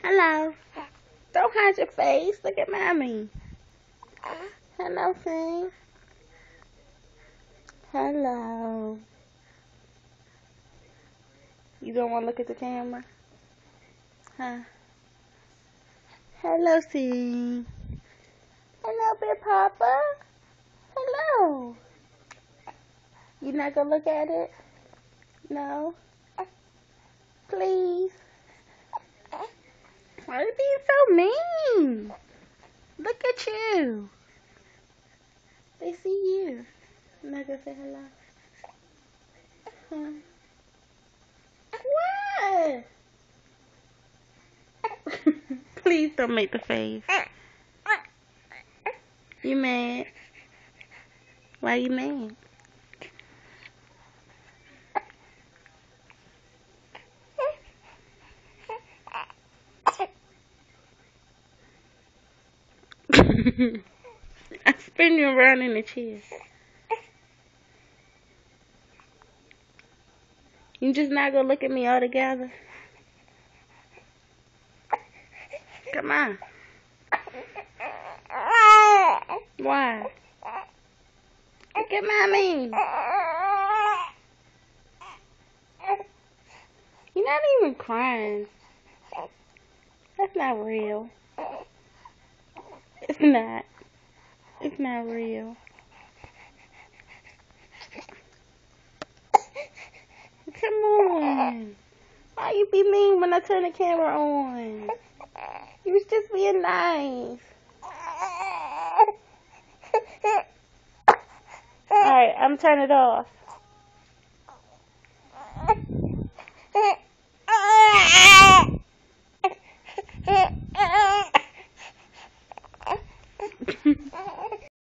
Hello. Don't hide your face. Look at mommy. Hello, Finn. Hello. You don't want to look at the camera? Huh? Hello, C. Hello, Big Papa. Hello. You not gonna look at it? No? Please? Why are you being so mean? Look at you. They see you. I'm not gonna say hello. Huh? What? Please don't make the face. You mad? Why you mad? I spin you around in the chair. You just not gonna look at me all together? Come on. Why? Look at mommy. You're not even crying. That's not real. It's not. It's not real. Come on. Why you be mean when I turn the camera on? You was just being nice. Alright, I'm turning it off.